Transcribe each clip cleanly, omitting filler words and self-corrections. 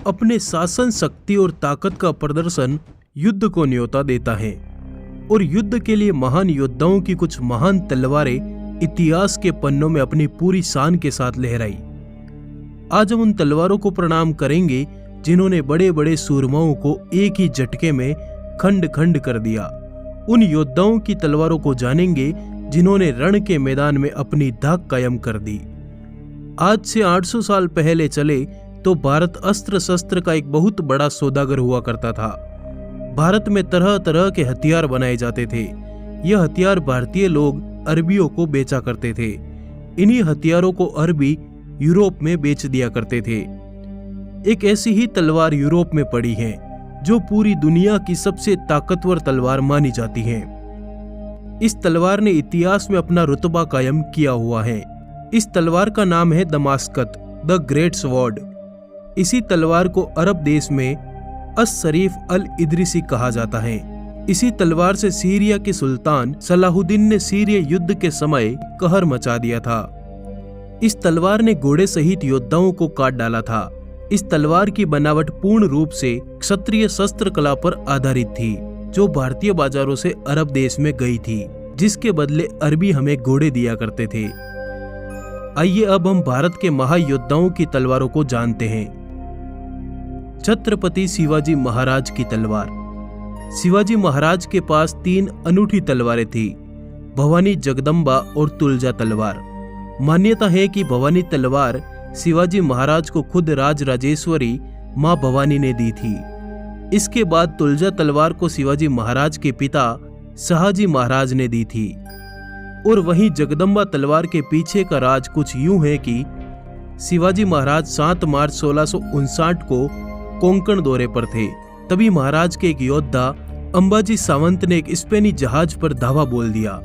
अपने शासन शक्ति और ताकत का प्रदर्शन युद्ध को न्योता देता है और युद्ध के लिए महान योद्धाओं की कुछ महान तलवारें इतिहास के पन्नों में अपनी पूरी शान के साथ लहराई। आज हम उन तलवारों को प्रणाम करेंगे जिन्होंने बड़े बड़े सूरमाओं को एक ही झटके में खंड खंड कर दिया। उन योद्धाओं की तलवारों को जानेंगे जिन्होंने रण के मैदान में अपनी धाक कायम कर दी। आज से 800 साल पहले चले तो भारत अस्त्र शस्त्र का एक बहुत बड़ा सौदागर हुआ करता था। भारत में तरह तरह के हथियार बनाए जाते थे। यह हथियार भारतीय लोग अरबियों को बेचा करते थे। इन्हीं हथियारों को अरबी यूरोप में बेच दिया करते थे। एक ऐसी ही तलवार यूरोप में पड़ी है जो पूरी दुनिया की सबसे ताकतवर तलवार मानी जाती है। इस तलवार ने इतिहास में अपना रुतबा कायम किया हुआ है। इस तलवार का नाम है दमास्कत, द ग्रेट स्वॉर्ड। इसी तलवार को अरब देश में अस-शरीफ अल-इदरिसी कहा जाता है। इसी तलवार से सीरिया के सुल्तान सलाहुद्दीन ने सीरिया युद्ध के समय कहर मचा दिया था। इस तलवार ने घोड़े सहित योद्धाओं को काट डाला था। इस तलवार की बनावट पूर्ण रूप से क्षत्रिय शस्त्र कला पर आधारित थी जो भारतीय बाजारों से अरब देश में गई थी, जिसके बदले अरबी हमें घोड़े दिया करते थे। आइए अब हम भारत के महायोद्धाओं की तलवारों को जानते हैं। छत्रपति शिवाजी महाराज की तलवार। शिवाजी महाराज के पास 3 अनूठी तलवारें थी, भवानी, जगदम्बा और तुलजा तलवार। मान्यता है कि भवानी तलवार शिवाजी महाराज को खुद राजराजेश्वरी मां भवानी ने दी थी। इसके बाद तुलजा तलवार को शिवाजी महाराज के पिता शहाजी महाराज ने दी थी। और वहीं जगदम्बा तलवार के पीछे का राज कुछ यूं है कि शिवाजी महाराज 7 मार्च 1659 को कोंकण दौरे पर थे। तभी महाराज के एक योद्धा अंबाजी सावंत ने एक स्पेनी जहाज पर धावा बोल दिया।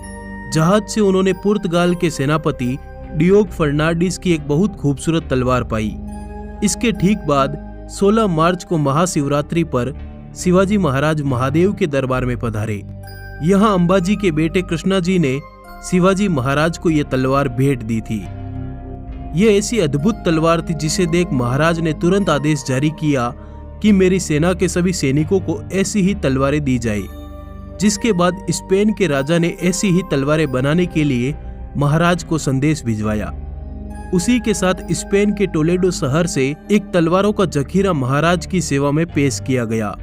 जहाज से उन्होंने पुर्तगाल के सेनापति डियोग फर्नांडिस की एक बहुत खूबसूरत तलवार पाई। इसके ठीक बाद 16 मार्च को महाशिवरात्रि पर शिवाजी महाराज महादेव के दरबार में पधारे। यहाँ अंबाजी के बेटे कृष्णा जी ने शिवाजी महाराज को यह तलवार भेंट दी थी। यह ऐसी अद्भुत तलवार थी जिसे देख महाराज ने तुरंत आदेश जारी किया कि मेरी सेना के सभी सैनिकों को ऐसी ही तलवारें दी जाए। जिसके बाद स्पेन के राजा ने ऐसी ही तलवारें बनाने के लिए महाराज को संदेश भिजवाया। उसी के साथ स्पेन के टोलेडो शहर से एक तलवारों का जखीरा महाराज की सेवा में पेश किया गया।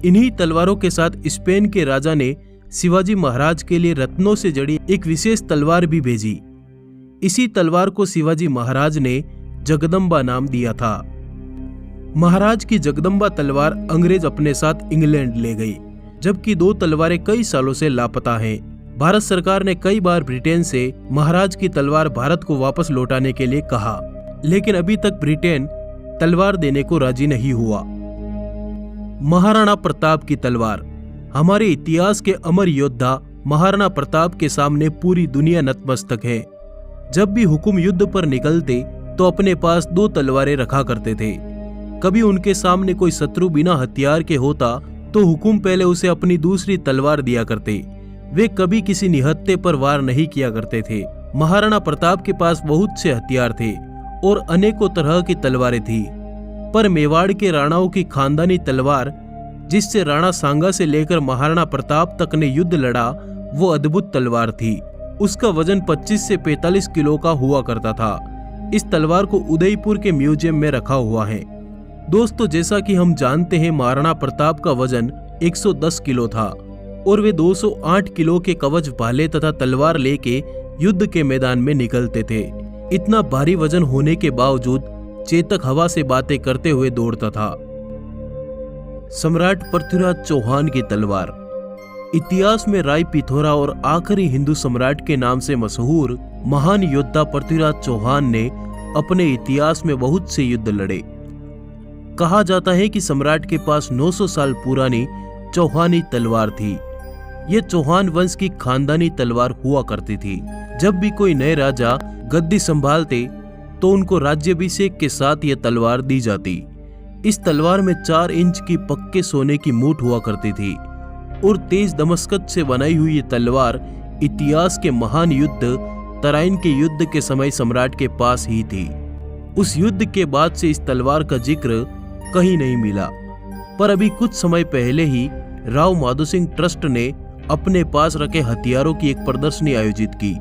इन्हीं तलवारों के साथ स्पेन के राजा ने शिवाजी महाराज के लिए रत्नों से जड़ी एक विशेष तलवार भी भेजी। इसी तलवार को शिवाजी महाराज ने जगदम्बा नाम दिया था। महाराज की जगदम्बा तलवार अंग्रेज अपने साथ इंग्लैंड ले गई, जबकि 2 तलवारें कई सालों से लापता हैं। भारत सरकार ने कई बार ब्रिटेन से महाराज की तलवार भारत को वापस लौटाने के लिए कहा, लेकिन अभी तक ब्रिटेन तलवार देने को राजी नहीं हुआ। महाराणा प्रताप की तलवार। हमारे इतिहास के अमर योद्धा महाराणा प्रताप के सामने पूरी दुनिया नतमस्तक है। जब भी हुकुम युद्ध पर निकलते तो अपने पास 2 तलवारें रखा करते थे। कभी उनके सामने कोई शत्रु बिना हथियार के होता तो हुकुम पहले उसे अपनी दूसरी तलवार दिया करते। वे कभी किसी निहत्थे पर वार नहीं किया करते थे। महाराणा प्रताप के पास बहुत से हथियार थे और अनेकों तरह की तलवारें थी, पर मेवाड़ के राणाओं की खानदानी तलवार जिससे राणा सांगा से लेकर महाराणा प्रताप तक ने युद्ध लड़ा, वो अद्भुत तलवार थी। उसका वजन 25 से 45 किलो का हुआ करता था। इस तलवार को उदयपुर के म्यूजियम में रखा हुआ है। दोस्तों, जैसा कि हम जानते हैं महाराणा प्रताप का वजन 110 किलो था और वे 208 किलो के कवच भाले तथा तलवार लेके युद्ध के मैदान में निकलते थे। इतना भारी वजन होने के बावजूद चेतक हवा से बातें करते हुए दौड़ता था। सम्राट पृथ्वीराज चौहान की तलवार। इतिहास में राय पिथौरा और आखिरी हिंदू सम्राट के नाम से मशहूर महान योद्धा पृथ्वीराज चौहान ने अपने इतिहास में बहुत से युद्ध लड़े। कहा जाता है कि सम्राट के पास 900 साल पुरानी चौहानी तलवार थी। यह चौहान वंश की खानदानी तलवार हुआ करती थी। जब भी कोई नए राजा गद्दी संभालते तो उनको राज्याभिषेक के साथ यह तलवार दी जाती। इस तलवार में 4 इंच की पक्के सोने की मूठ हुआ करती थी और तेज दमस्कत से बनाई हुई ये तलवार इतिहास के महान युद्ध तराइन के युद्ध के समय सम्राट के पास ही थी। उस युद्ध के बाद से इस तलवार का जिक्र कहीं नहीं मिला। पर अभी कुछ समय पहले ही राव माधो सिंह ट्रस्ट ने अपने पास रखे हथियारों की एक प्रदर्शनी आयोजित की,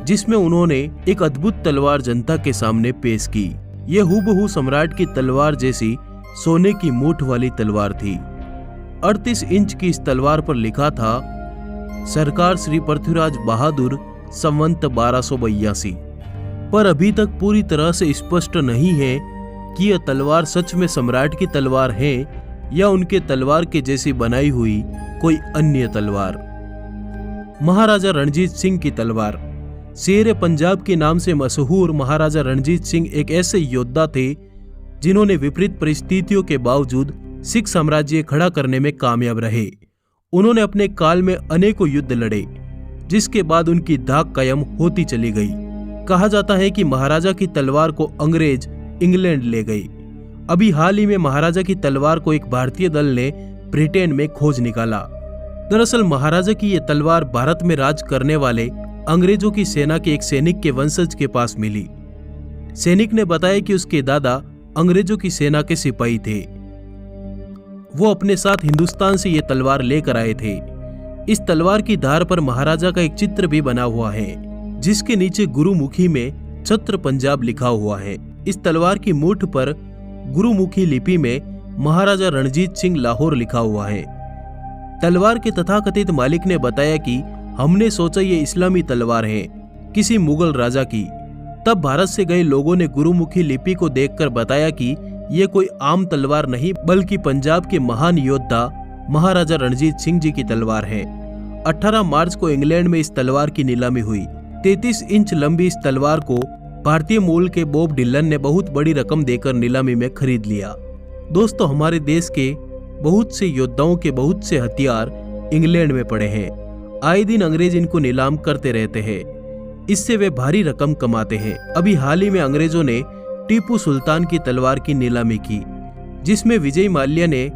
जिसमें उन्होंने एक अद्भुत तलवार जनता के सामने पेश की। यह हूबहू सम्राट की तलवार जैसी सोने की मूठ वाली तलवार थी। 38 इंच की इस तलवार पर लिखा था सरकार श्री पृथ्वीराज बहादुर संवंत 1282। पर अभी तक पूरी तरह से स्पष्ट नहीं है कि यह तलवार सच में सम्राट की तलवार है या उनके तलवार के जैसी बनाई हुई कोई अन्य तलवार। महाराजा रणजीत सिंह की तलवार। शेर पंजाब के नाम से मशहूर महाराजा रणजीत सिंह एक ऐसे योद्धा थे जिन्होंने विपरीत परिस्थितियों के बावजूद सिख साम्राज्य खड़ा करने में कामयाब रहे। उन्होंने अपने काल में अनेकों युद्ध लड़े, जिसके बाद उनकी धाक कायम होती चली गई। कहा जाता है कि महाराजा की तलवार को अंग्रेज इंग्लैंड ले गए। अभी हाल ही में महाराजा की तलवार को एक भारतीय दल ने ब्रिटेन में खोज निकाला। दरअसल महाराजा की ये तलवार भारत में राज करने वाले अंग्रेजों की सेना के एक सैनिक के वंशज के पास मिली। सैनिक ने बताया कि उसके दादा अंग्रेजों की सेना के सिपाही थे। वो अपने साथ हिंदुस्तान से ये तलवार लेकर आए थे। इस तलवार की धार पर महाराजा का एक चित्र भी बना हुआ है, जिसके नीचे गुरुमुखी में छत्र पंजाब लिखा हुआ है। इस तलवार की मूठ पर गुरुमुखी लिपि में महाराजा रणजीत सिंह लाहौर लिखा हुआ है। तलवार के तथाकथित मालिक ने बताया कि हमने सोचा ये इस्लामी तलवार है, किसी मुगल राजा की। तब भारत से गए लोगों ने गुरुमुखी लिपि को देखकर बताया कि ये कोई आम तलवार नहीं बल्कि पंजाब के महान योद्धा महाराजा रणजीत सिंह जी की तलवार है। 18 मार्च को इंग्लैंड में इस तलवार की नीलामी हुई। 33 इंच लंबी इस तलवार को भारतीय मूल के बॉब डिलन ने बहुत बड़ी रकम देकर नीलामी में खरीद लिया। दोस्तों, हमारे देश के बहुत से योद्धाओं के बहुत से हथियार इंग्लैंड में पड़े हैं। आए दिन अंग्रेज इनको नीलाम करते रहते हैं, इससे वे भारी रकम कमाते हैं। अभी हाल ही में अंग्रेजों ने टीपू सुल्तान की तलवार की नीलामी की, जिसमें विजय माल्या ने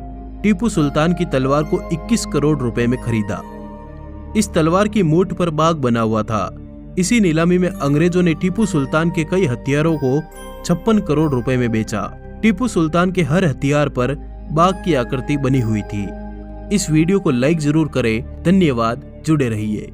टीपू सुल्तान की तलवार को 21 करोड़ रुपए में खरीदा। इस तलवार की मूठ पर बाग बना हुआ था। इसी नीलामी में अंग्रेजों ने टीपू सुल्तान के कई हथियारों को 56 करोड़ रुपए में बेचा। टीपू सुल्तान के हर हथियार पर बाग की आकृति बनी हुई थी। इस वीडियो को लाइक जरूर करें। धन्यवाद, जुड़े रहिए।